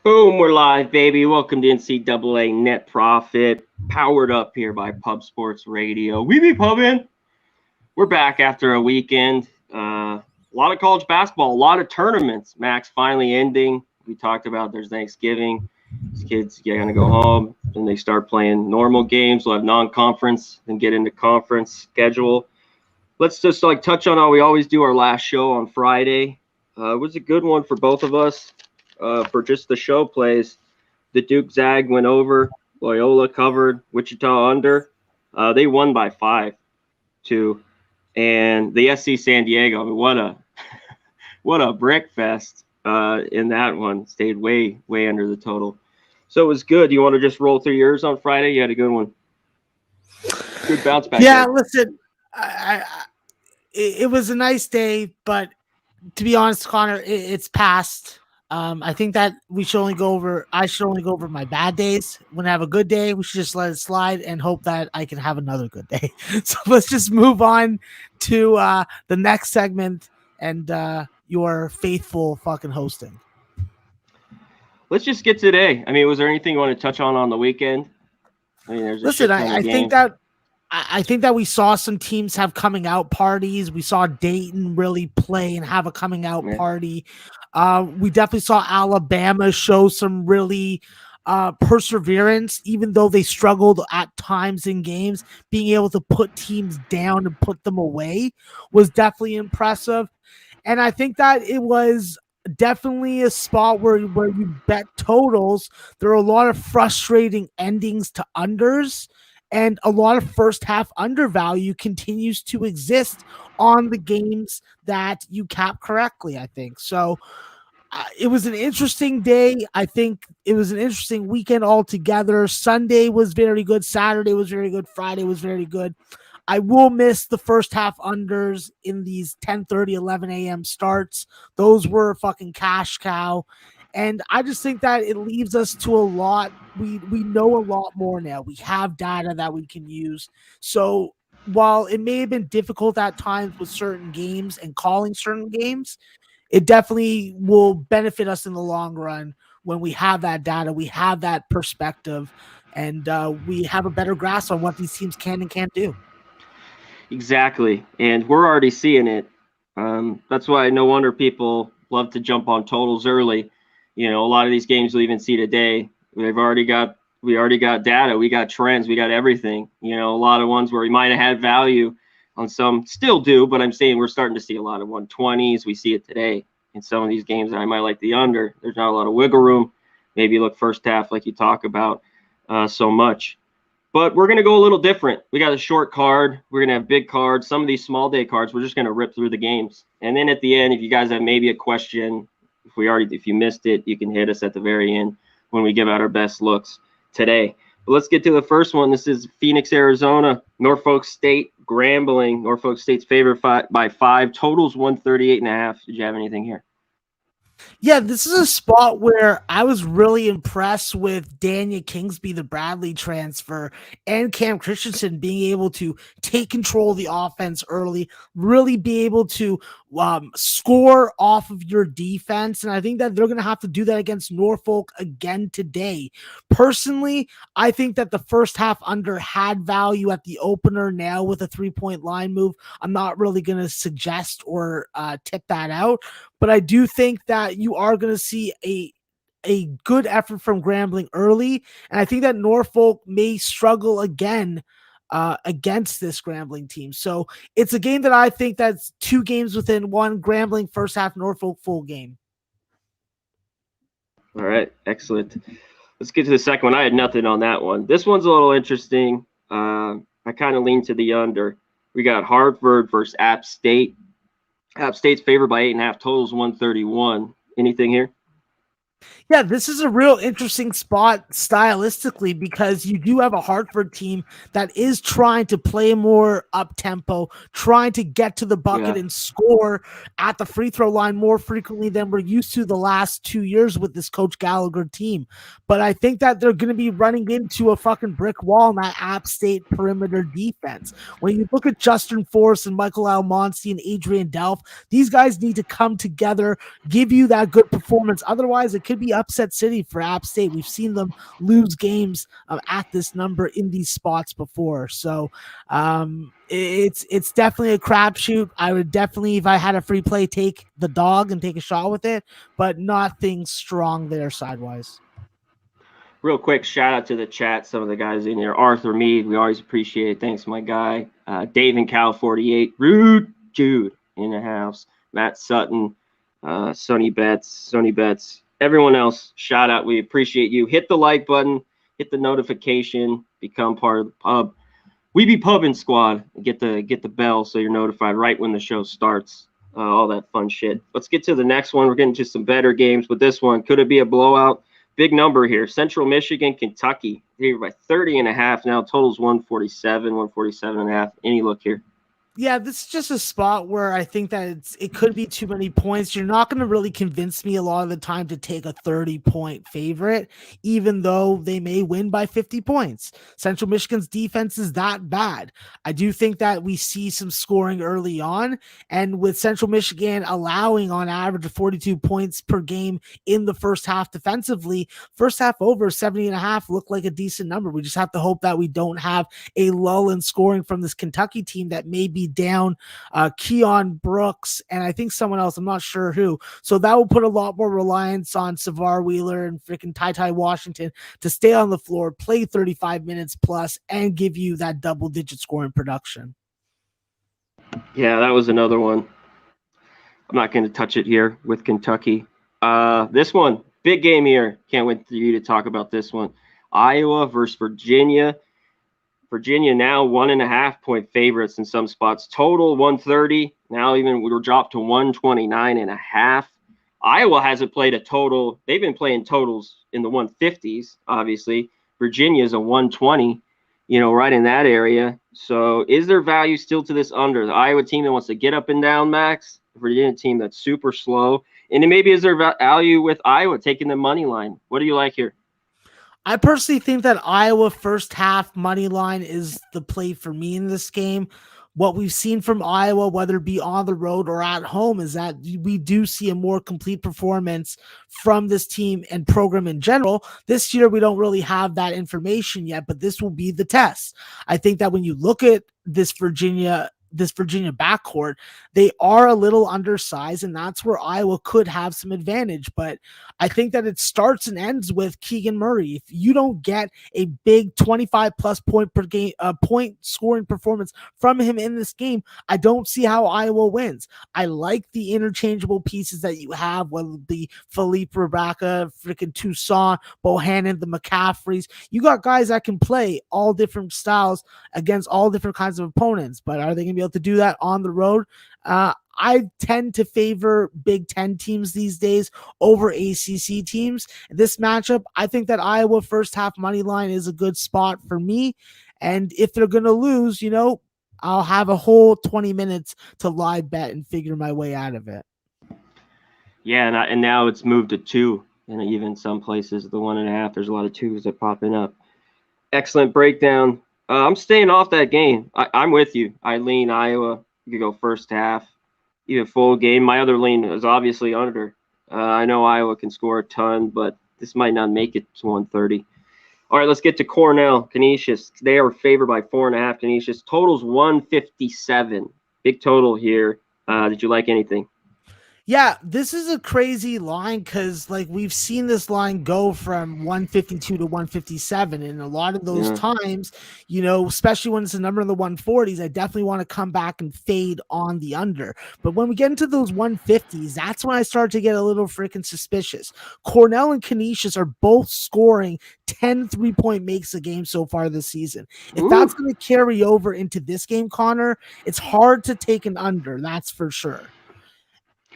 Boom, we're live, baby. Welcome to NCAA Net Profit, powered up here by Pub Sports Radio. We be pubbing. We're back after a weekend. A lot of college basketball, a lot of tournaments. Max finally ending. We talked about there's Thanksgiving. These kids are going to go home, and they start playing normal games. We'll have non-conference, then get into conference schedule. Let's just touch on how we always do our last show on Friday. It was a good one for both of us. For just the show plays, the Duke Zag went over, Loyola covered, Wichita under. They won by 5-2, and the SC San Diego. I mean, what a brick fest in that one. Stayed way under the total, so it was good. You want to just roll through yours on Friday? You had a good one. Good bounce back. Yeah, listen, it was a nice day, but to be honest, Connor, it's past. I think that I should only go over my bad days. When I have a good day, we should just let it slide and hope that I can have another good day. So let's just move on to the next segment and your faithful fucking hosting. Let's just get today. I mean, was there anything you want to touch on the weekend? I mean, listen, I think that we saw some teams have coming out parties. We saw Dayton really play and have a coming out party. We definitely saw Alabama show some really perseverance, even though they struggled at times in games. Being able to put teams down and put them away was definitely impressive. And I think that it was definitely a spot where you bet totals. There are a lot of frustrating endings to unders. And a lot of first half undervalue continues to exist on the games that you cap correctly, I think. So it was an interesting day. I think it was an interesting weekend altogether. Sunday was very good. Saturday was very good. Friday was very good. I will miss the first half unders in these 10:30, 11 a.m. starts. Those were fucking cash cow. And I just think that it leaves us to a lot. We know a lot more now. We have data that we can use. So while it may have been difficult at times with certain games and calling certain games, it definitely will benefit us in the long run when we have that data, we have that perspective, and we have a better grasp on what these teams can and can't do. Exactly. And we're already seeing it. That's why no wonder people love to jump on totals early. You know, a lot of these games we'll even see today. We already got data, we got trends, we got everything. You know, a lot of ones where we might have had value on some, still do, but I'm saying we're starting to see a lot of 120s. We see it today in some of these games that I might like the under. There's not a lot of wiggle room. Maybe look first half like you talk about so much. But we're going to go a little different. We got a short card. We're going to have big cards. Some of these small day cards, we're just going to rip through the games. And then at the end, if you guys have maybe a question, if you missed it, you can hit us at the very end when we give out our best looks today. But let's get to the first one. This is Phoenix, Arizona, Norfolk State, Grambling. Norfolk State's favored by 5. Totals 138.5. Did you have anything here? Yeah, this is a spot where I was really impressed with Daniel Kingsby, the Bradley transfer, and Cam Christensen being able to take control of the offense early, really be able to score off of your defense. And I think that they're going to have to do that against Norfolk again today. Personally, I think that the first half under had value at the opener. Now with a 3-point line move, I'm not really going to suggest or tip that out. But I do think that you are going to see a good effort from Grambling early. And I think that Norfolk may struggle again against this Grambling team. So it's a game that I think that's 2 games within one. Grambling first half, Norfolk full game. All right, excellent. Let's get to the second one. I had nothing on that one. This one's a little interesting. I kind of lean to the under. We got Harvard versus App State. App State's favored by 8.5. Totals 131. Anything here? Yeah, this is a real interesting spot stylistically because you do have a Hartford team that is trying to play more up-tempo, trying to get to the bucket and score at the free throw line more frequently than we're used to the last 2 years with this Coach Gallagher team. But I think that they're going to be running into a fucking brick wall in that App State perimeter defense. When you look at Justin Forrest and Michael Almonte and Adrian Delph, these guys need to come together, give you that good performance. Otherwise, it could could be upset city for App State. We've seen them lose games at this number in these spots before. So it's definitely a crapshoot. I would definitely, if I had a free play, take the dog and take a shot with it, but nothing strong there sidewise. Real quick, shout out to the chat. Some of the guys in here. Arthur Mead, we always appreciate it. Thanks, my guy. Dave and Cal 48. Rude Jude in the house. Matt Sutton. Sonny Betts. Everyone else, shout out. We appreciate you. Hit the like button. Hit the notification. Become part of the pub. We be pubbing squad. Get the bell so you're notified right when the show starts. All that fun shit. Let's get to the next one. We're getting to some better games, but this one, could it be a blowout? Big number here. Central Michigan, Kentucky. Here by 30.5 now. Total's 147.5. Any look here? Yeah, this is just a spot where I think that it could be too many points. You're not going to really convince me a lot of the time to take a 30-point favorite, even though they may win by 50 points. Central Michigan's defense is that bad. I do think that we see some scoring early on, and with Central Michigan allowing on average 42 points per game in the first half defensively, first half over 70.5 looked like a decent number. We just have to hope that we don't have a lull in scoring from this Kentucky team that may be down Keon Brooks and I think someone else, I'm not sure who. So that will put a lot more reliance on Savar Wheeler and freaking Ty Washington to stay on the floor, play 35 minutes plus, and give you that double-digit scoring production. Yeah, that was another one. I'm not going to touch it here with Kentucky. This one, big game here. Can't wait for you to talk about this one. Iowa versus Virginia. Virginia now 1.5-point favorites in some spots. Total 130. Now even we were dropped to 129.5. Iowa hasn't played a total. They've been playing totals in the 150s, obviously. Virginia's a 120, right in that area. So is there value still to this under? The Iowa team that wants to get up and down, Max. The Virginia team that's super slow. And then maybe is there value with Iowa taking the money line? What do you like here? I personally think that Iowa first half money line is the play for me in this game. What we've seen from Iowa, whether it be on the road or at home, is that we do see a more complete performance from this team and program in general. This year, we don't really have that information yet, but this will be the test. I think that when you look at this Virginia backcourt, they are a little undersized, and that's where Iowa could have some advantage. But I think that it starts and ends with Keegan Murray. If you don't get a big 25-plus point per game point scoring performance from him in this game, I don't see how Iowa wins. I like the interchangeable pieces that you have, whether it be Philippe Rebecca, freaking Toussaint, Bohannon, the McCaffreys. You got guys that can play all different styles against all different kinds of opponents, but are they going to be able to do that on the road? I tend to favor Big Ten teams these days over ACC teams. This matchup, I think that Iowa first half money line is a good spot for me. And if they're going to lose, I'll have a whole 20 minutes to live bet and figure my way out of it. Yeah, and now it's moved to 2. And even some places, the 1.5, there's a lot of 2s that popping up. Excellent breakdown. I'm staying off that game. I'm with you. I lean Iowa. You could go first half, even full game. My other lean is obviously under. I know Iowa can score a ton, but this might not make it to 130. All right, let's get to Cornell. Canisius. They are favored by 4.5. Canisius. Total's 157. Big total here. Did you like anything? Yeah, this is a crazy line because, we've seen this line go from 152 to 157. And a lot of those times, especially when it's a number in the 140s, I definitely want to come back and fade on the under. But when we get into those 150s, that's when I start to get a little freaking suspicious. Cornell and Canisius are both scoring 10 3-point makes a game so far this season. If that's going to carry over into this game, Connor, it's hard to take an under, that's for sure.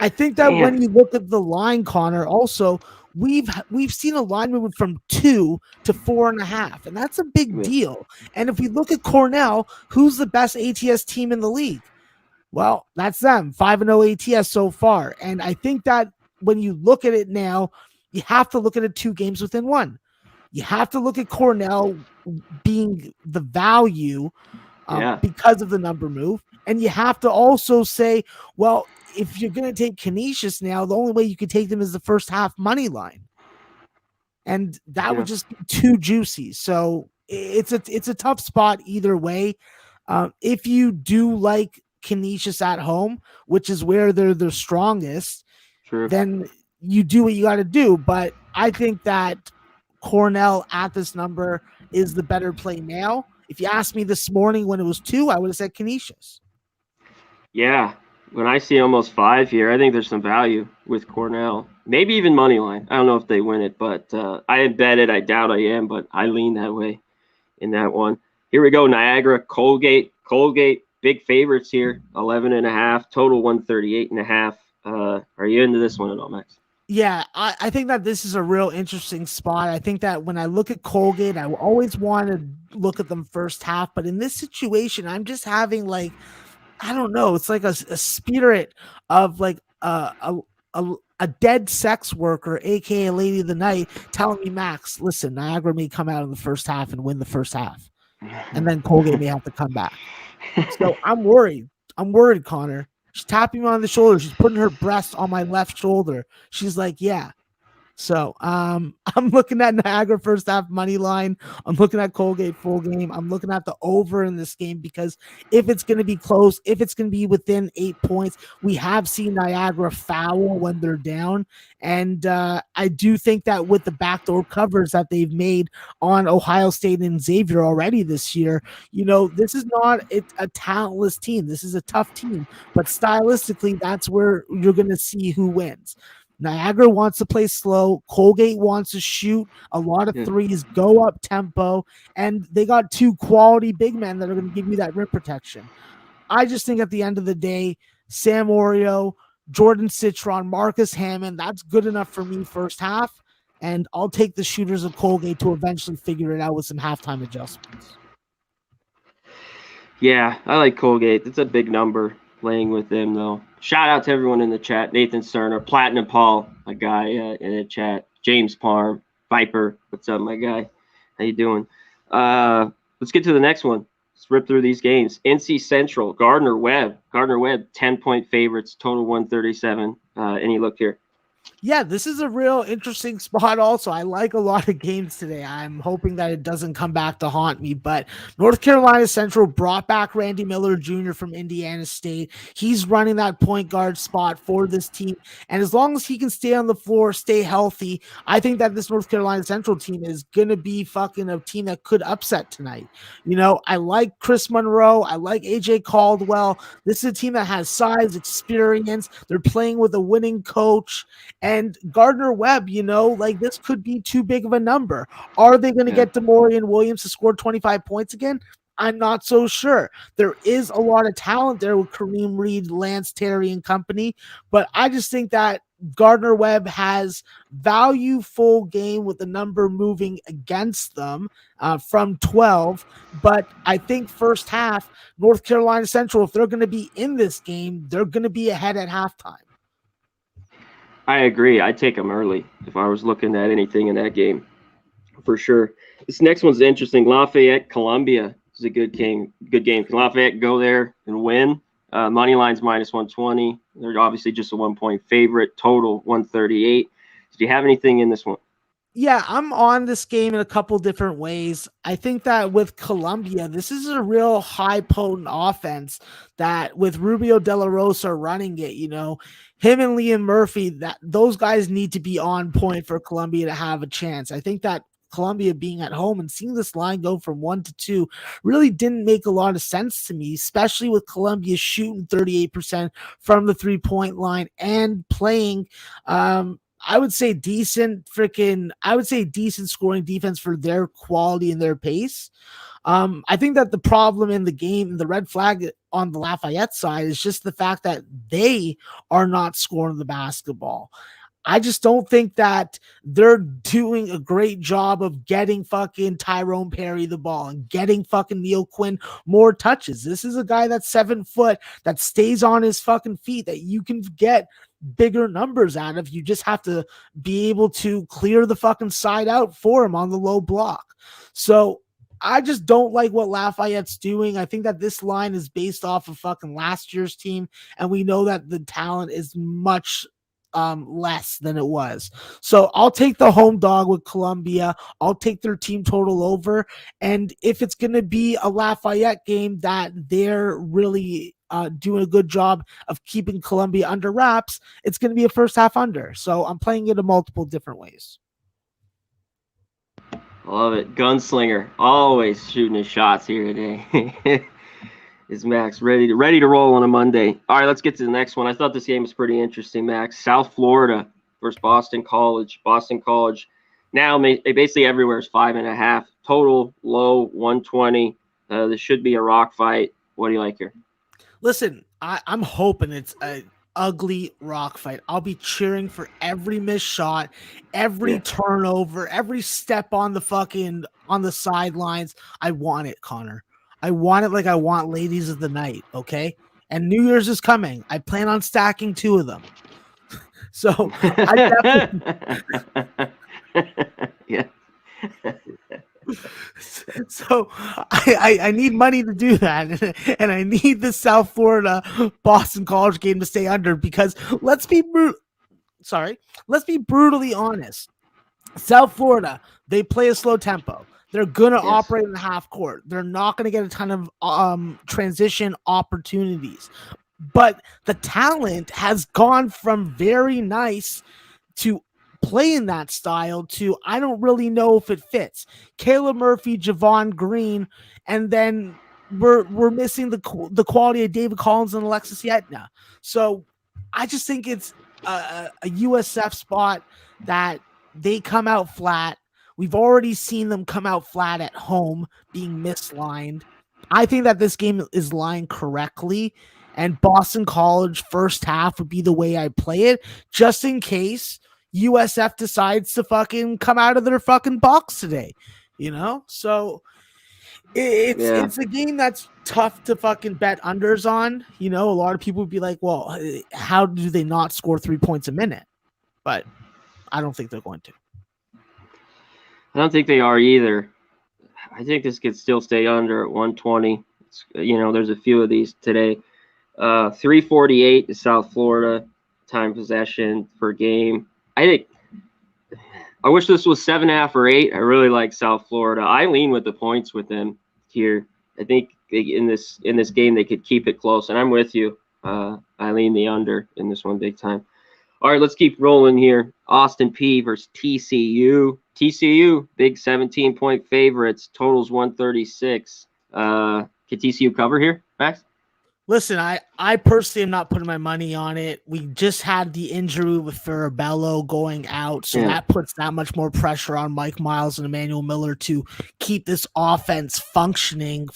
I think that when you look at the line, Connor, also we've seen a line movement from 2 to 4.5, and that's a big deal. And if we look at Cornell, who's the best ATS team in the league? Well, that's them, 5-0 ATS so far. And I think that when you look at it now, you have to look at it 2 games within 1. You have to look at Cornell being the value because of the number move, and you have to also say, well, if you're going to take Canisius now, the only way you could take them is the first half money line. and that would just be too juicy. So it's a tough spot either way. If you do like Canisius at home, which is where they're the strongest, then you do what you got to do. But I think that Cornell at this number is the better play now. If you asked me this morning when it was 2, I would have said Canisius. Yeah, when I see almost 5 here, I think there's some value with Cornell. Maybe even money line. I don't know if they win it, but I had bet it. I doubt I am, but I lean that way in that one. Here we go, Niagara, Colgate. Colgate, big favorites here, 11.5, total 138.5. Are you into this one at all, Max? Yeah, I think that this is a real interesting spot. I think that when I look at Colgate, I always want to look at them first half. But in this situation, I'm just having like, I don't know, it's like a spirit of like a dead sex worker, aka Lady of the Night, telling me, Max, listen, Niagara may come out in the first half and win the first half. And then Colgate may have to come back. So I'm worried. I'm worried, Connor. She's tapping me on the shoulder. She's putting her breast on my left shoulder. She's like, yeah. So I'm looking at Niagara first half money line. I'm looking at Colgate full game. I'm looking at the over in this game because if it's going to be close, if it's going to be within 8 points, we have seen Niagara foul when they're down. And I do think that with the backdoor covers that they've made on Ohio State and Xavier already this year, you know, this is not a talentless team. This is a tough team. But stylistically, that's where you're going to see who wins. Niagara wants to play slow. Colgate wants to shoot a lot of threes, go up tempo, and they got 2 quality big men that are going to give you that rim protection. I just think at the end of the day, Sam Oreo, Jordan Citron, Marcus Hammond, that's good enough for me first half, and I'll take the shooters of Colgate to eventually figure it out with some halftime adjustments. Yeah, I like Colgate. It's a big number playing with them, though. Shout out to everyone in the chat. Nathan Cerner, Platinum Paul, my guy in the chat. James Parm, Viper, what's up, my guy? How you doing? Let's get to the next one. Let's rip through these games. NC Central, Gardner Webb. Gardner Webb, 10-point favorites, total 137. Any look here? Yeah, this is a real interesting spot also. I like a lot of games today. I'm hoping that it doesn't come back to haunt me, but North Carolina Central brought back Randy Miller Jr. from Indiana State. He's running that point guard spot for this team, and as long as he can stay on the floor, stay healthy, I think that this North Carolina Central team is going to be fucking a team that could upset tonight. You know, I like Chris Monroe. I like AJ Caldwell. This is a team that has size, experience. They're playing with a winning coach. And Gardner Webb, you know, like this could be too big of a number. Are they going to get DeMorian Williams to score 25 points again? I'm not so sure. There is a lot of talent there with Kareem Reed, Lance Terry, and company. But I just think that Gardner Webb has value full game with the number moving against them from 12. But I think first half, North Carolina Central, if they're going to be in this game, they're going to be ahead at halftime. I agree. I'd take them early if I was looking at anything in that game, for sure. This next one's interesting. Lafayette, Columbia is a good game. Good game. Can Lafayette go there and win? Money line's minus 120. They're obviously just a 1-point favorite. Total 138. Do you have anything in this one? Yeah, I'm on this game in a couple different ways. I think that with Columbia, this is a real high potent offense that with Rubio De La Rosa running it, you know, him and Liam Murphy, that those guys need to be on point for Columbia to have a chance. I think that Columbia being at home and seeing this line go from 1 to 2 really didn't make a lot of sense to me, especially with Columbia shooting 38% from the 3-point line and playing, I would say decent scoring defense for their quality and their pace. I think that the problem in the game, the red flag on the Lafayette side is just the fact that they are not scoring the basketball. I just don't think that they're doing a great job of getting fucking Tyrone Perry the ball and getting fucking Neil Quinn more touches. This is a guy that's 7 foot that stays on his fucking feet that you can get bigger numbers out of. You just have to be able to clear the fucking side out for him on the low block. So I just don't like what Lafayette's doing. I think that this line is based off of fucking last year's team, and we know that the talent is much less than it was. So I'll take the home dog with Columbia. I'll take their team total over. And if it's going to be a Lafayette game that they're really doing a good job of keeping Columbia under wraps, it's going to be a first half under. So I'm playing it in multiple different ways. Love it. Gunslinger, always shooting his shots here today. Is Max ready to roll on a Monday? All right, let's get to the next one. I thought this game was pretty interesting, Max. South Florida versus Boston College. Boston College now basically everywhere is 5.5. Total low 120. This should be a rock fight. What do you like here? Listen, I'm hoping it's a ugly rock fight. I'll be cheering for every missed shot, every turnover, every step on the sidelines. I want it, Connor. I want it like I want ladies of the night, okay? And New Year's is coming. I plan on stacking 2 of them. So I definitely yeah. So I need money to do that, and I need the South Florida Boston College game to stay under, because let's be brutally honest. South Florida, they play a slow tempo. They're going to operate in the half court. They're not going to get a ton of transition opportunities. But the talent has gone from very nice to playing that style to I don't really know if it fits. Caleb Murphy, Javon Green, and then we're missing the quality of David Collins and Alexis Yetna. So I just think it's a USF spot that they come out flat. We've already seen them come out flat at home, being mislined. I think that this game is lined correctly, and Boston College first half would be the way I play it, just in case USF decides to fucking come out of their fucking box today, So it's a game that's tough to fucking bet unders on. A lot of people would be like, well, how do they not score 3 points a minute? But I don't think they're going to. I don't think they are either. I think this could still stay under at 120. There's a few of these today. 348 is South Florida time possession per game. I wish this was 7.5 or 8. I really like South Florida. I lean with the points with them here. I think in this game they could keep it close, and I'm with you. I lean the under in this one big time. All right, let's keep rolling here. Austin Peay versus TCU. TCU, big 17-point favorites. Totals 136. Can TCU cover here, Max? Listen, I personally am not putting my money on it. We just had the injury with Farabello going out, so that puts that much more pressure on Mike Miles and Emmanuel Miller to keep this offense functioning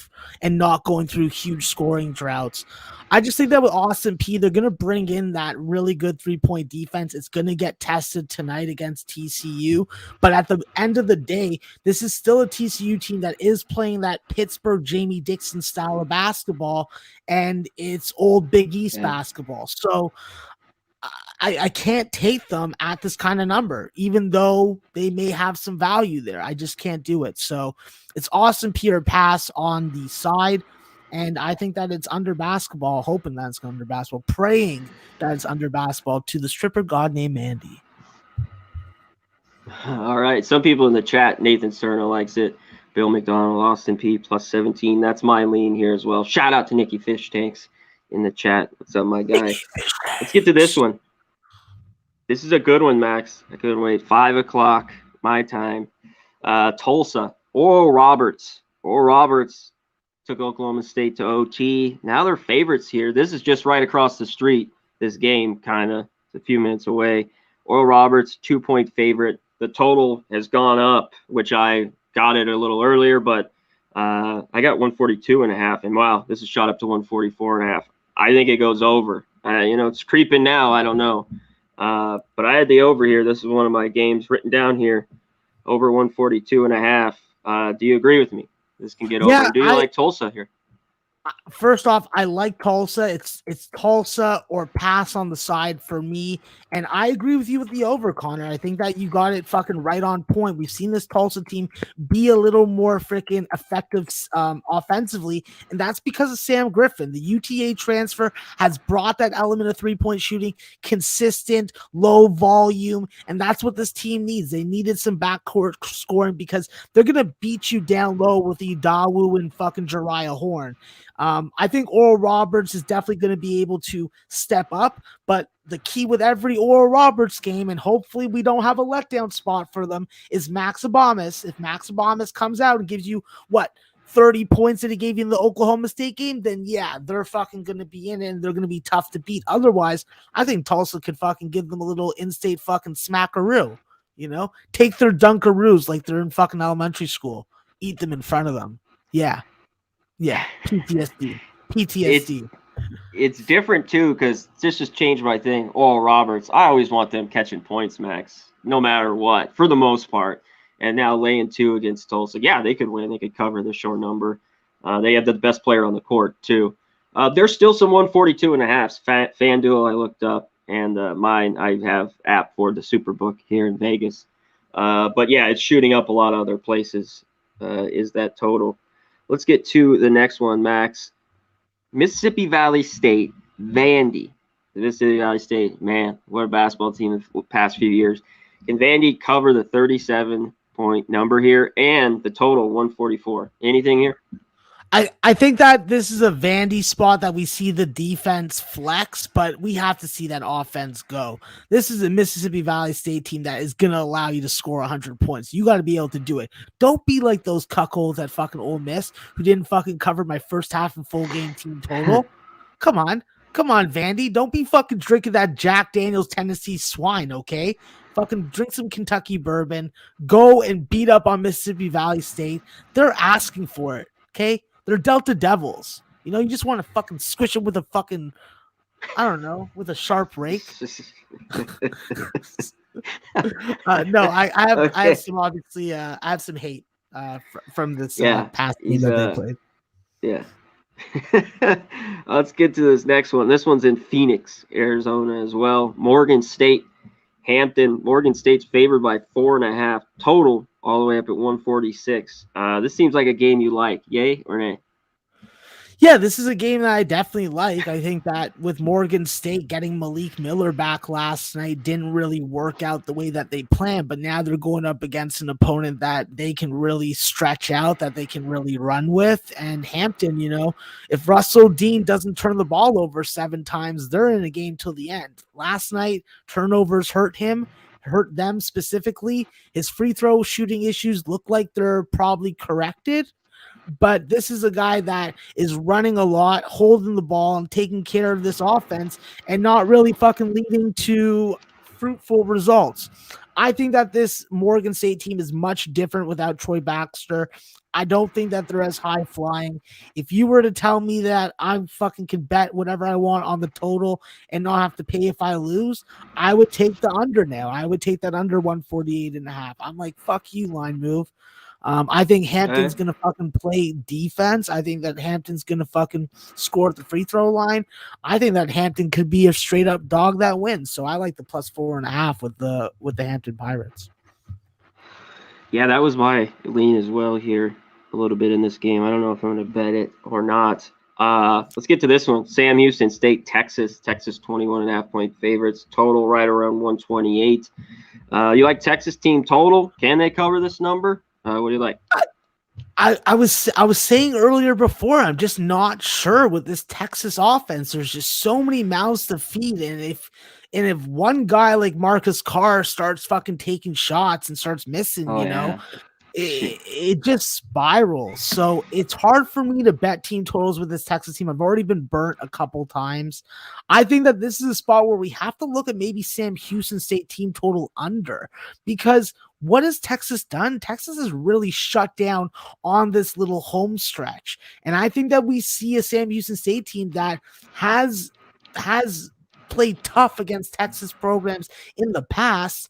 and not going through huge scoring droughts. I just think that with Austin Peay, they're going to bring in that really good 3-point defense. It's going to get tested tonight against TCU. But at the end of the day, this is still a TCU team that is playing that Pittsburgh Jamie Dixon style of basketball, and it's old Big East basketball. So I can't take them at this kind of number, even though they may have some value there. I just can't do it. So it's Austin Peay or pass on the side. And I think that it's under basketball, hoping that it's under basketball, praying that it's under basketball to the stripper god named Mandy. All right. Some people in the chat, Nathan Cerna likes it. Bill McDonald, Austin Peay plus 17. That's my lean here as well. Shout out to Nicky Fish Tanks in the chat. What's up, my guy? Let's get to this one. This is a good one, Max. I couldn't wait. 5 o'clock, my time. Tulsa. Oral Roberts. Oral Roberts took Oklahoma State to OT. Now they're favorites here. This is just right across the street, this game, kind of. It's a few minutes away. Oral Roberts, 2-point favorite. The total has gone up, which I got it a little earlier, but I got 142.5. And, wow, this is shot up to 144.5. I think it goes over. It's creeping now. I don't know. But I had the over here. This is one of my games written down here. Over 142.5. Do you agree with me? This can get over. Do you like Tulsa here? First off, I like Tulsa. It's Tulsa or pass on the side for me. And I agree with you with the over, Connor. I think that you got it fucking right on point. We've seen this Tulsa team be a little more freaking effective offensively, and that's because of Sam Griffin. The UTA transfer has brought that element of three-point shooting, consistent, low volume, and that's what this team needs. They needed some backcourt scoring because they're going to beat you down low with Idawu and fucking Jariah Horn. I think Oral Roberts is definitely going to be able to step up, but the key with every Oral Roberts game, and hopefully we don't have a letdown spot for them, is Max Abamas. If Max Abamas comes out and gives you 30 points that he gave you in the Oklahoma State game, then yeah, they're fucking going to be in it and they're going to be tough to beat. Otherwise, I think Tulsa could fucking give them a little in-state fucking smackaroo, take their Dunkaroos like they're in fucking elementary school, eat them in front of them. Yeah. PTSD. It's different too because this just changed my thing. Oral Roberts, I always want them catching points, Max, no matter what, for the most part. And now laying 2 against Tulsa, yeah, they could win. They could cover the short number. They have the best player on the court too. There's still some 142.5s. FanDuel I looked up, and mine I have app for the Superbook here in Vegas. But yeah, it's shooting up a lot of other places. Is that total? Let's get to the next one, Max. Mississippi Valley State, Vandy. Mississippi Valley State, man, what a basketball team in the past few years. Can Vandy cover the 37-point number here and the total 144? Anything here? I think that this is a Vandy spot that we see the defense flex, but we have to see that offense go. This is a Mississippi Valley State team that is going to allow you to score 100 points. You got to be able to do it. Don't be like those cuckolds at fucking Ole Miss who didn't fucking cover my first half and full game team total. Come on, Vandy. Don't be fucking drinking that Jack Daniels Tennessee swine, okay? Fucking drink some Kentucky bourbon. Go and beat up on Mississippi Valley State. They're asking for it, okay? They're Delta Devils. You just want to fucking squish them with a fucking, I don't know, with a sharp rake. No, I have some, obviously, I have some hate from this past game that they played. Yeah. Let's get to this next one. This one's in Phoenix, Arizona as well. Morgan State, Hampton. Morgan State's favored by 4.5 total, all the way up at 146. This seems like a game you like. Yay or nay? Yeah, this is a game that I definitely like. I think that with Morgan State getting Malik Miller back last night didn't really work out the way that they planned, but now they're going up against an opponent that they can really stretch out, that they can really run with. And Hampton, if Russell Dean doesn't turn the ball over 7 times, they're in a game till the end. Last night, turnovers hurt them specifically. His free throw shooting issues look like they're probably corrected. But this is a guy that is running a lot, holding the ball and taking care of this offense and not really fucking leading to fruitful results. I think that this Morgan State team is much different without Troy Baxter. I don't think that they're as high flying. If you were to tell me that I fucking can bet whatever I want on the total and not have to pay if I lose, I would take the under now. I would take that under 148.5. I'm like, fuck you, line move. I think Hampton's going to fucking play defense. I think that Hampton's going to fucking score at the free throw line. I think that Hampton could be a straight up dog that wins. So I like the plus 4.5 with the Hampton Pirates. Yeah, that was my lean as well here a little bit in this game. I don't know if I'm going to bet it or not. Let's get to this one. Sam Houston State, Texas. Texas 21.5 point favorites. Total right around 128. You like Texas team total? Can they cover this number? What do you like? I was saying earlier before, I'm just not sure with this Texas offense. There's just so many mouths to feed, and if one guy like Marcus Carr starts fucking taking shots and starts missing, it just spirals. So it's hard for me to bet team totals with this Texas team. I've already been burnt a couple times. I think that this is a spot where we have to look at maybe Sam Houston State team total under, because what has Texas done? Texas has really shut down on this little home stretch. And I think that we see a Sam Houston State team that has played tough against Texas programs in the past,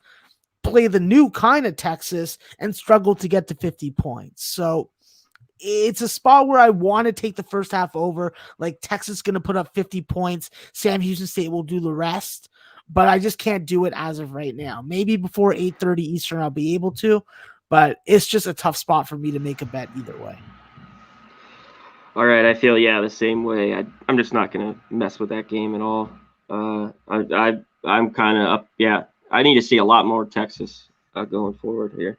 play the new kind of Texas and struggle to get to 50 points. So it's a spot where I want to take the first half over. Like Texas is going to put up 50 points. Sam Houston State will do the rest, but I just can't do it as of right now. Maybe before 8:30 Eastern, I'll be able to, but it's just a tough spot for me to make a bet either way. All right, I feel the same way. I'm just not gonna mess with that game at all. I'm kind of up. Yeah, I need to see a lot more Texas going forward here.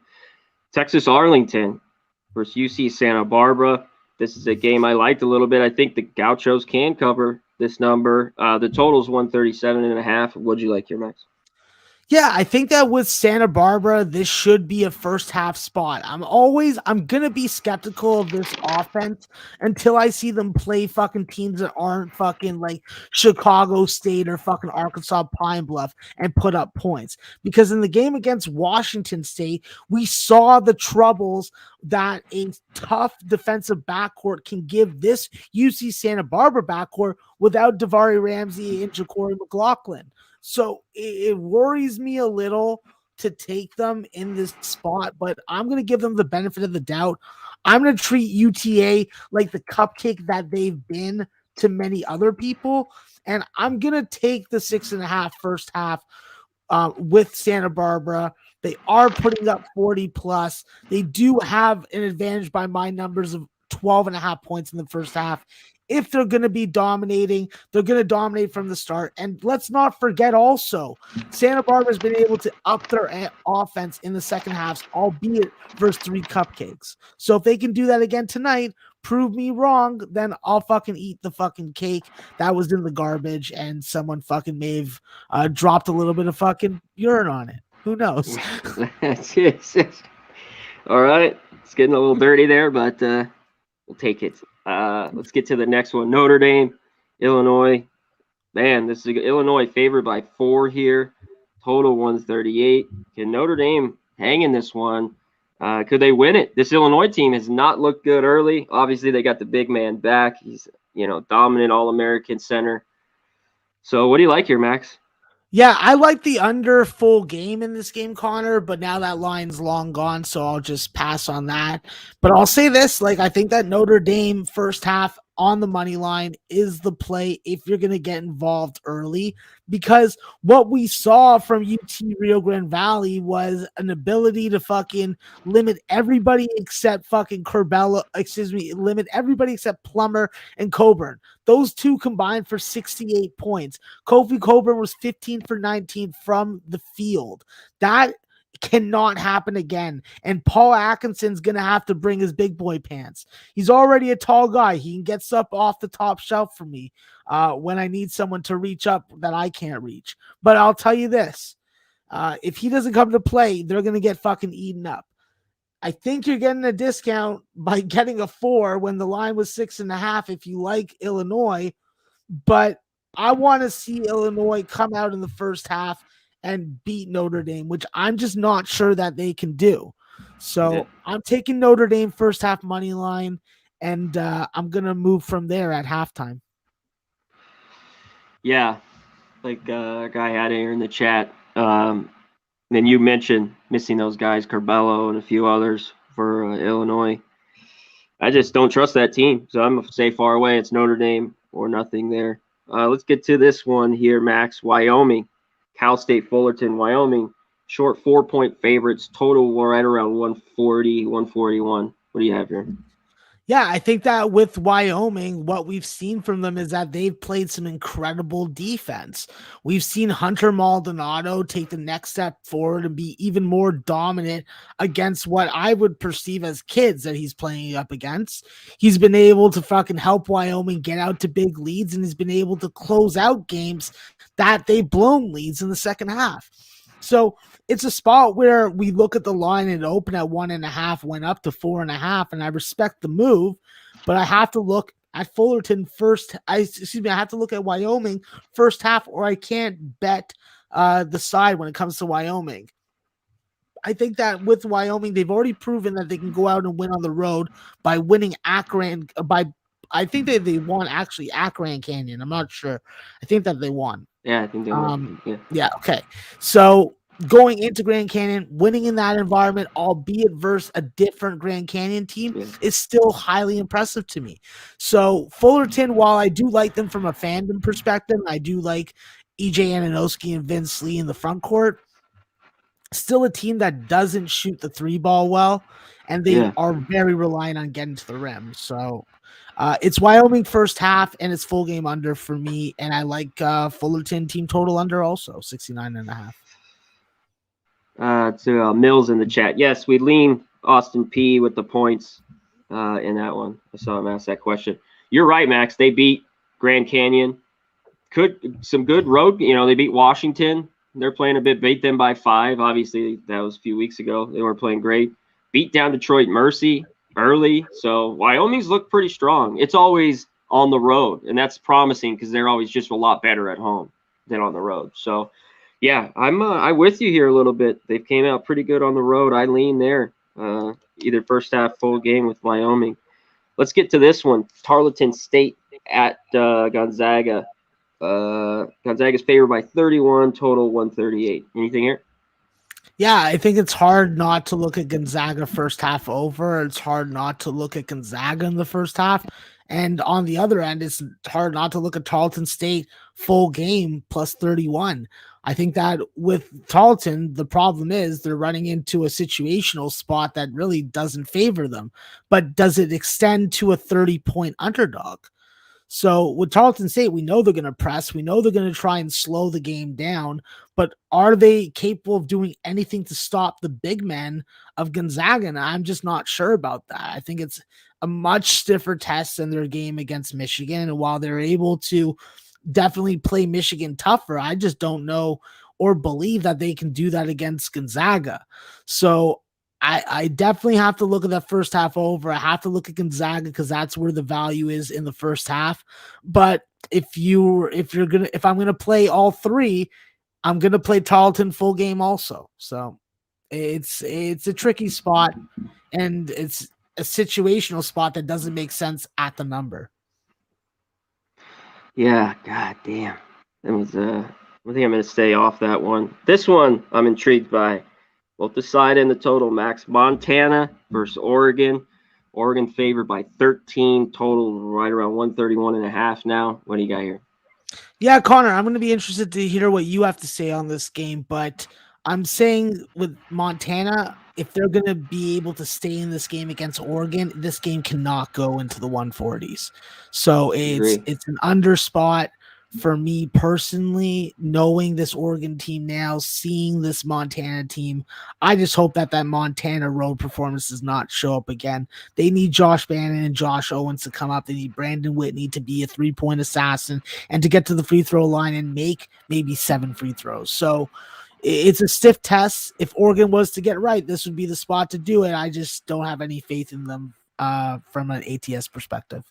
Texas Arlington versus UC Santa Barbara. This is a game I liked a little bit. I think the Gauchos can cover this number. The total's 137.5. What'd you like here, Max? Yeah, I think that with Santa Barbara, this should be a first half spot. I'm going to be skeptical of this offense until I see them play fucking teams that aren't fucking like Chicago State or fucking Arkansas Pine Bluff and put up points. Because in the game against Washington State, we saw the troubles that a tough defensive backcourt can give this UC Santa Barbara backcourt without Davari Ramsey and Ja'Cory McLaughlin. So it worries me a little to take them in this spot, but I'm going to give them the benefit of the doubt. I'm going to treat UTA like the cupcake that they've been to many other people, and I'm going to take the 6.5 first half with Santa Barbara. They are putting up 40 plus. They do have an advantage by my numbers of 12.5 points in the first half. If they're going to be dominating, they're going to dominate from the start. And let's not forget also, Santa Barbara's been able to up their offense in the second half, albeit versus 3 cupcakes. So if they can do that again tonight, prove me wrong, then I'll fucking eat the fucking cake that was in the garbage and someone fucking may have dropped a little bit of fucking urine on it. Who knows? All right. It's getting a little dirty there, but we'll take it. Let's get to the next one. Notre Dame, Illinois. Man, this is Illinois favored by 4 here. Total 138. Can Notre Dame hang in this one? Could they win it? This Illinois team has not looked good early. Obviously, they got the big man back. He's, dominant All-American center. So what do you like here, Max? Yeah, I like the under full game in this game, Connor, but now that line's long gone, so I'll just pass on that. But I'll say this, I think that Notre Dame first half on the money line is the play if you're going to get involved early, because what we saw from UT Rio Grande Valley was an ability to fucking limit everybody except fucking limit everybody except Plummer and Coburn. Those two combined for 68 points. Kofi Coburn was 15 for 19 from the field. That cannot happen again. And Paul Atkinson's going to have to bring his big boy pants. He's already a tall guy. He can get stuff off the top shelf for me when I need someone to reach up that I can't reach. But I'll tell you this. If he doesn't come to play, they're going to get fucking eaten up. I think you're getting a discount by getting a 4 when the line was 6.5 if you like Illinois. But I want to see Illinois come out in the first half and beat Notre Dame, which I'm just not sure that they can do. So I'm taking Notre Dame first half money line, and I'm going to move from there at halftime. Yeah, like a guy had here in the chat. Then you mentioned missing those guys, Curbelo and a few others for Illinois. I just don't trust that team, so I'm going to say far away. It's Notre Dame or nothing there. Let's get to this one here, Max. Wyoming, Cal State Fullerton, Wyoming. Short 4-point favorites. Total right around 140, 141. What do you have here? Yeah, I think that with Wyoming, what we've seen from them is that they've played some incredible defense. We've seen Hunter Maldonado take the next step forward and be even more dominant against what I would perceive as kids that he's playing up against. He's been able to fucking help Wyoming get out to big leads, and he's been able to close out games that they've blown leads in the second half. So it's a spot where we look at the line and it opened at 1.5, went up to 4.5, and I respect the move, but I have to look at Fullerton first. I have to look at Wyoming first half, or I can't bet the side when it comes to Wyoming. I think that with Wyoming, they've already proven that they can go out and win on the road by winning Akron. I think they won actually Akron Canyon. I'm not sure. I think that they won. Yeah, I think they won. Yeah. Okay. So going into Grand Canyon, winning in that environment, albeit versus a different Grand Canyon team, is still highly impressive to me. So Fullerton, while I do like them from a fandom perspective, I do like EJ Ananowski and Vince Lee in the front court, still a team that doesn't shoot the three ball well, and they are very reliant on getting to the rim. So it's Wyoming first half, and it's full game under for me, and I like Fullerton team total under also, 69.5. To Mills in the chat. Yes, we lean Austin P with the points in that one. I saw him ask that question. You're right, Max. They beat Grand Canyon. Some good road. They beat Washington. They're playing a bit. Beat them by 5. Obviously, that was a few weeks ago. They weren't playing great. Beat down Detroit Mercy early. So Wyoming's looked pretty strong. It's always on the road, and that's promising because they're always just a lot better at home than on the road. So, yeah, I'm with you here a little bit. They came out pretty good on the road. I lean there. Either first half full game with Wyoming. Let's get to this one. Tarleton State at Gonzaga. Gonzaga's favored by 31, total 138. Anything here? Yeah, I think it's hard not to look at Gonzaga first half over. It's hard not to look at Gonzaga in the first half. And on the other end, it's hard not to look at Tarleton State full game plus 31. I think that with Tarleton, the problem is they're running into a situational spot that really doesn't favor them. But does it extend to a 30-point underdog? So with Tarleton State, we know they're going to press. We know they're going to try and slow the game down. But are they capable of doing anything to stop the big men of Gonzaga? And I'm just not sure about that. I think it's a much stiffer test than their game against Michigan. And while they're able to definitely play Michigan tougher, I just don't know or believe that they can do that against Gonzaga. So I definitely have to look at that first half over. I have to look at Gonzaga because that's where the value is in the first half. But if I'm gonna play all three, I'm gonna play Tarleton full game also. So it's a tricky spot, and it's a situational spot that doesn't make sense at the number. Yeah, god damn. That was I think I'm gonna stay off that one. This one I'm intrigued by. Both the side and the total, Max. Montana versus Oregon. Oregon favored by 13, total right around 131.5 now. What do you got here? Yeah, Connor, I'm going to be interested to hear what you have to say on this game, but I'm saying with Montana, if they're going to be able to stay in this game against Oregon, this game cannot go into the 140s. So it's an under spot. For me personally, knowing this Oregon team now, seeing this Montana team, I just hope that Montana road performance does not show up again. They need Josh Bannon and Josh Owens to come up. They need Brandon Whitney to be a 3-point assassin and to get to the free throw line and make maybe 7 free throws. So it's a stiff test. If Oregon was to get right, this would be the spot to do it. I just don't have any faith in them from an ATS perspective.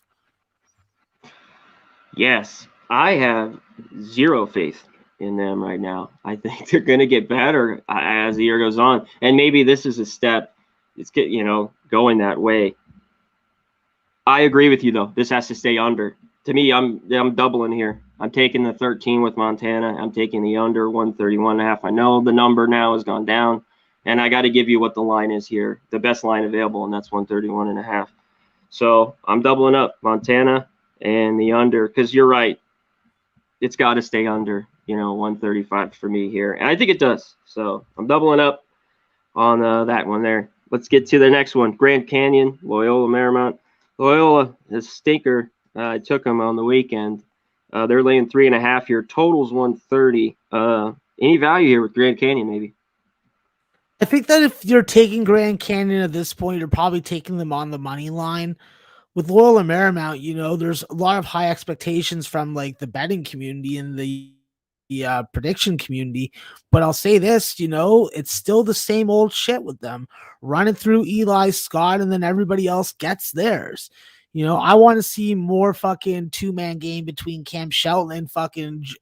Yes. I have zero faith in them right now. I think they're going to get better as the year goes on. And maybe this is a step. It's going that way. I agree with you, though. This has to stay under. To me, I'm doubling here. I'm taking the 13 with Montana. I'm taking the under 131.5. I know the number now has gone down, and I got to give you what the line is here. The best line available, and that's 131.5. So I'm doubling up Montana and the under because you're right. It's got to stay under, 135 for me here. And I think it does. So I'm doubling up on that one there. Let's get to the next one. Grand Canyon, Loyola Marymount. Loyola, a stinker. I took them on the weekend. They're laying 3.5 here. Total's 130. Any value here with Grand Canyon, maybe? I think that if you're taking Grand Canyon at this point, you're probably taking them on the money line. With Loyola Marymount, there's a lot of high expectations from like the betting community and the prediction community. But I'll say this, it's still the same old shit with them. Running through Eli Scott and then everybody else gets theirs. I want to see more fucking 2-man game between Cam Shelton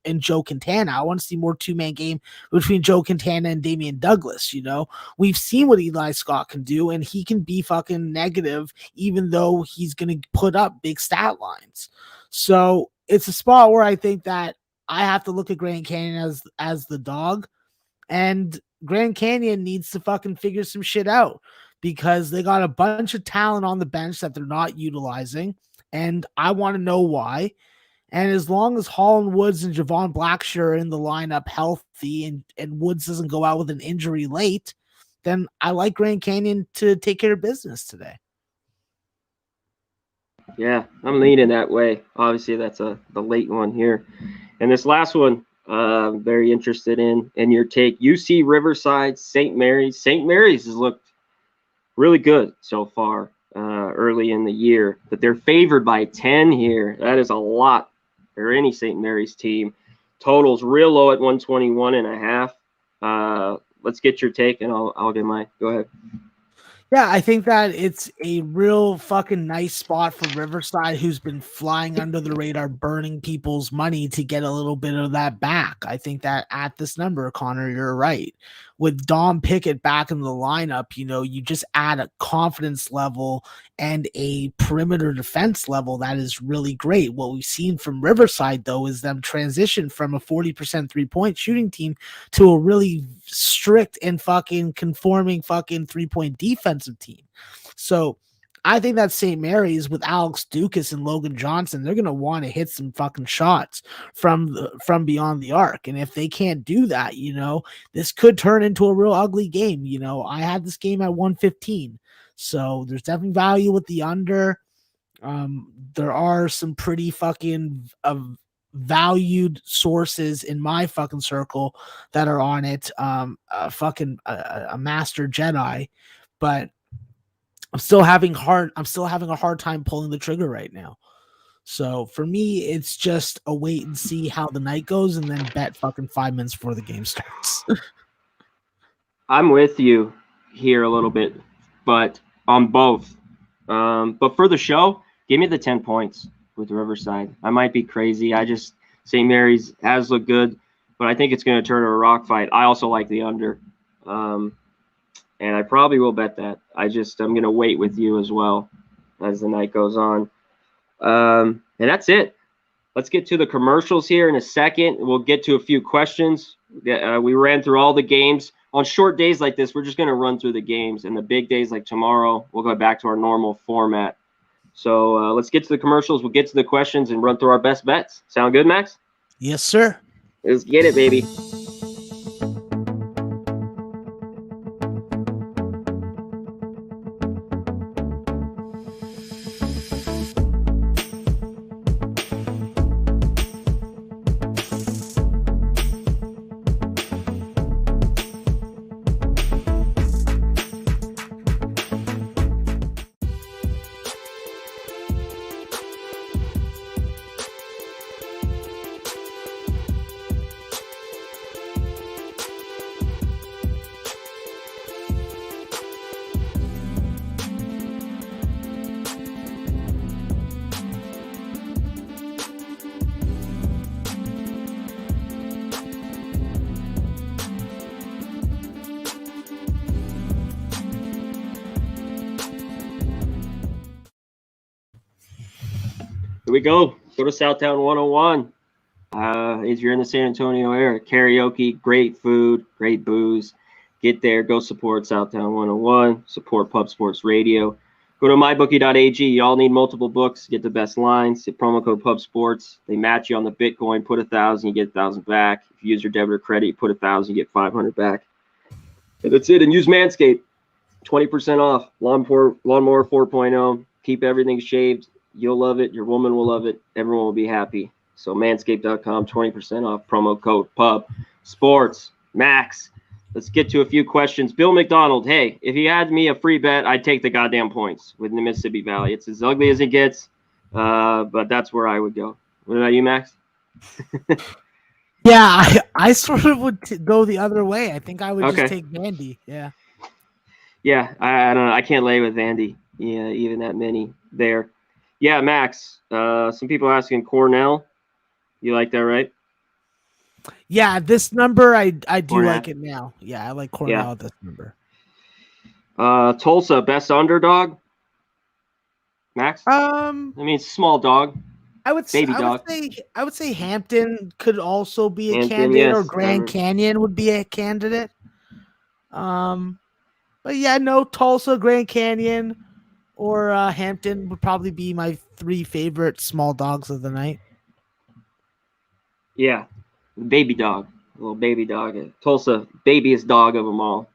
and Joe Quintana. I want to see more 2-man game between Joe Quintana and Damian Douglas. We've seen what Eli Scott can do, and he can be fucking negative, even though he's going to put up big stat lines. So it's a spot where I think that I have to look at Grand Canyon as the dog. And Grand Canyon needs to fucking figure some shit out because they got a bunch of talent on the bench that they're not utilizing. And I want to know why. And as long as Holland Woods and Javon Blackshear are in the lineup healthy and Woods doesn't go out with an injury late, then I like Grand Canyon to take care of business today. Yeah, I'm leaning that way. Obviously, that's the late one here. And this last one, very interested in your take. UC Riverside, St. Mary's. St. Mary's has looked really good so far early in the year, but they're favored by 10 here. That is a lot for any St. Mary's team. Total's real low at 121.5. Let's get your take, and I'll get mine. Go ahead. Yeah, I think that it's a real fucking nice spot for Riverside, who's been flying under the radar, burning people's money to get a little bit of that back. I think that at this number, Connor, you're right. With Dom Pickett back in the lineup, you just add a confidence level and a perimeter defense level that is really great. What we've seen from Riverside, though, is them transition from a 40% three-point shooting team to a really strict and fucking conforming fucking three-point defensive team. So I think that St. Mary's with Alex Dukas and Logan Johnson, they're going to want to hit some fucking shots from beyond the arc. And if they can't do that, this could turn into a real ugly game. I had this game at 115. So there's definitely value with the under. There are some pretty fucking valued sources in my fucking circle that are on it. A master Jedi, but I'm still having a hard time pulling the trigger right now. So for me, it's just a wait and see how the night goes and then bet fucking 5 minutes before the game starts. I'm with you here a little bit, but on both. But for the show, give me the 10 points with Riverside. I might be crazy. St. Mary's has looked good, but I think it's going to turn to a rock fight. I also like the under. And I probably will bet that. I'm going to wait with you as well as the night goes on. And that's it. Let's get to the commercials here in a second. We'll get to a few questions. We ran through all the games. On short days like this, we're just going to run through the games. And the big days like tomorrow, we'll go back to our normal format. So let's get to the commercials. We'll get to the questions and run through our best bets. Sound good, Max? Yes, sir. Let's get it, baby. Here we go. Go to Southtown 101. If you're in the San Antonio area, karaoke, great food, great booze. Get there. Go support Southtown 101. Support Pub Sports Radio. Go to mybookie.ag. Y'all need multiple books. Get the best lines. Hit promo code Pub Sports. They match you on the Bitcoin. Put 1,000, you get 1,000 back. If you use your debit or credit, you put 1,000, you get 500 back. And that's it. And use Manscaped. 20% off. Lawnmower 4.0. Keep everything shaved. You'll love it. Your woman will love it. Everyone will be happy. So manscaped.com, 20% off. Promo code Pub Sports. Max, let's get to a few questions. Bill McDonald, hey, if you had me a free bet, I'd take the goddamn points with the Mississippi Valley. It's as ugly as it gets, but that's where I would go. What about you, Max? Yeah, I sort of would go the other way. I think I would just take Vandy. Yeah. Yeah, I don't know. I can't lay with Vandy. Yeah, even that many there. Yeah, Max, some people asking Cornell. You like that, right? Yeah, this number, I do like it now. Yeah, I like Cornell at this number. Tulsa, best underdog? Max? I mean, small dog. I would say Hampton could also be a candidate, or Grand Canyon would be a candidate. But yeah, no, Tulsa, Grand Canyon, or Hampton would probably be my 3 favorite small dogs of the night. Yeah, baby dog, little baby dog. Tulsa, babiest dog of them all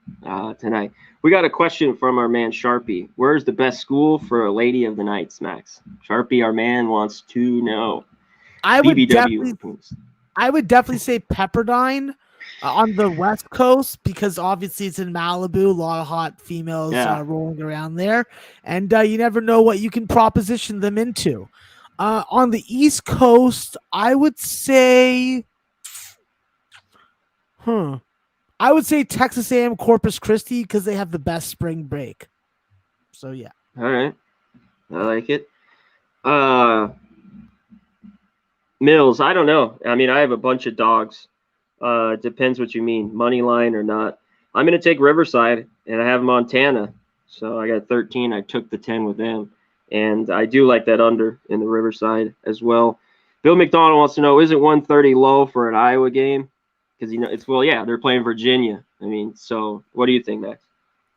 tonight. We got a question from our man Sharpie. Where's the best school for a lady of the night, Max? Sharpie, our man, wants to know. I would BBW. definitely say Pepperdine on the West Coast, because obviously it's in Malibu, a lot of hot females rolling around there, and you never know what you can proposition them into. On the East Coast, I would say, Texas A&M Corpus Christi, because they have the best spring break. So yeah. All right, I like it. Mills, I don't know. I mean, I have a bunch of dogs. Depends what you mean, money line or not. I'm going to take Riverside, and I have Montana. So I got 13. I took the 10 with them. And I do like that under in the Riverside as well. Bill McDonald wants to know, is it 130 low for an Iowa game? Because, they're playing Virginia. I mean, so what do you think, Max?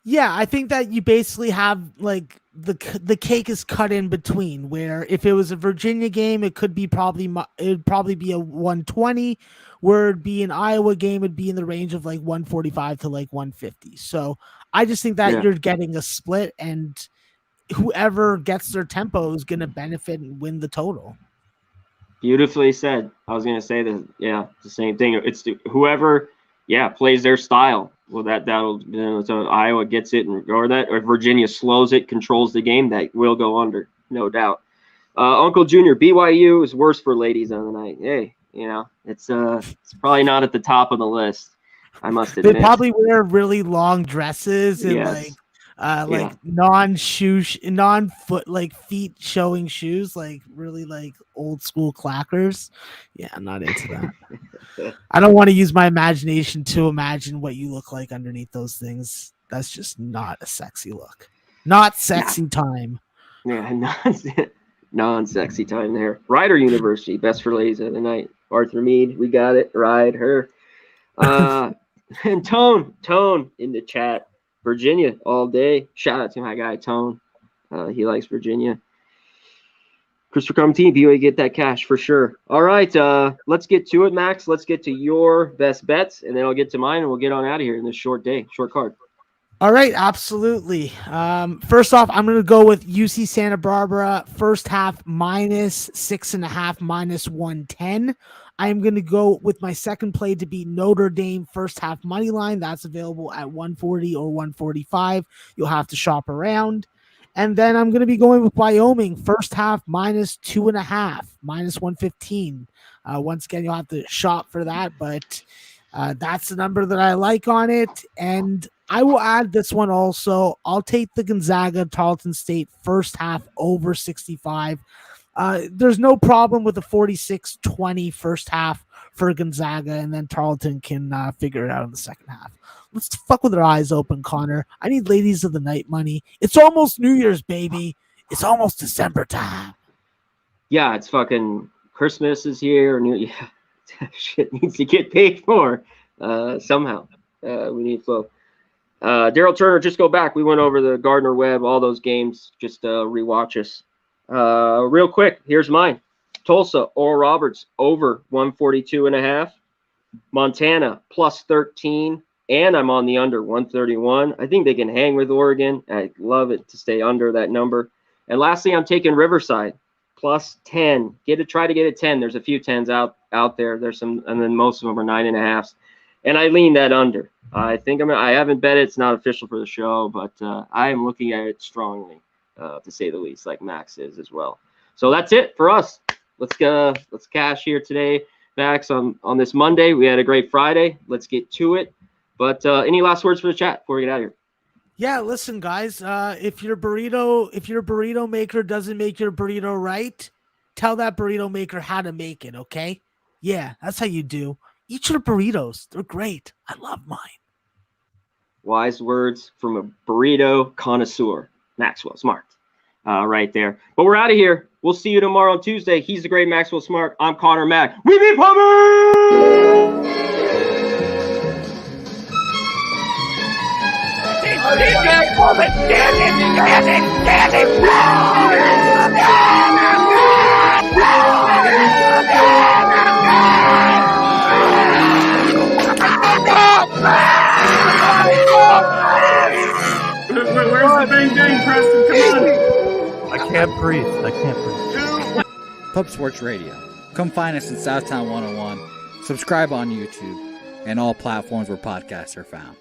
Yeah, I think that you basically have like the cake is cut in between, where if it was a Virginia game, it would probably be a 120, where it'd be an Iowa game, it'd be in the range of like 145 to like 150. So I just think that you're getting a split, and whoever gets their tempo is going to benefit and win the total. Beautifully said. I was going to say that. Yeah, the same thing. It's whoever, plays their style. Well, that'll so Iowa gets it, or Virginia slows it, controls the game, that will go under, no doubt. Uncle Junior, BYU is worse for ladies on the night. Hey, it's probably not at the top of the list, I must admit. They probably wear really long dresses and non-foot, like feet showing shoes, like really like old school clackers. Yeah, I'm not into that. I don't want to use my imagination to imagine what you look like underneath those things. That's just not a sexy look. Not sexy time. Yeah, non-sexy time there. Rider University, best for ladies of the night. Arthur Mead, we got it. Ride her. And Tone in the chat. Virginia all day. Shout out to my guy Tone. He likes Virginia. Christopher Comteam, BYU get that cash for sure. All right, let's get to it, Max. Let's get to your best bets, and then I'll get to mine, and we'll get on out of here in this short card. All right, absolutely. First off, I'm going to go with UC Santa Barbara first half -6.5, -110. I'm going to go with my second play to be Notre Dame first half money line. That's available at 140 or 145. You'll have to shop around. And then I'm going to be going with Wyoming first half -2.5, -115. Once again, you'll have to shop for that, but that's the number that I like on it. And I will add this one also. I'll take the Gonzaga Tarleton State first half over 65. There's no problem with the 46-20 first half for Gonzaga, and then Tarleton can figure it out in the second half. Let's fuck with our eyes open, Connor. I need ladies of the night money. It's almost New Year's, baby. It's almost December time. Yeah, it's fucking Christmas is here. Shit needs to get paid for somehow. We need flow. Daryl Turner, just go back. We went over the Gardner Webb, all those games. Just rewatch us. Real quick, here's mine. Tulsa, Oral Roberts, over 142.5. Montana, +13. And I'm on the under 131. I think they can hang with Oregon. I'd love it to stay under that number. And lastly, I'm taking Riverside, +10. Try to get a 10. There's a few 10s out there. There's some, and then most of them are 9.5s. And I lean that under. I think I haven't bet it. It's not official for the show, but I am looking at it strongly, to say the least, like Max is as well. So that's it for us. Let's cash here today, Max, on this Monday. We had a great Friday. Let's get to it. But any last words for the chat before we get out of here? Yeah, listen, guys. If your burrito maker doesn't make your burrito right, tell that burrito maker how to make it. Okay? Yeah, that's how you do. Eat your burritos. They're great. I love mine. Wise words from a burrito connoisseur, Maxwell Smart, right there. But we're out of here. We'll see you tomorrow on Tuesday. He's the great Maxwell Smart. I'm Conor Mack. We be pumping! Where's the bang bang, Preston? Come on. I can't breathe. Pub Sports Radio. Come find us in Southtown 101. Subscribe on YouTube and all platforms where podcasts are found.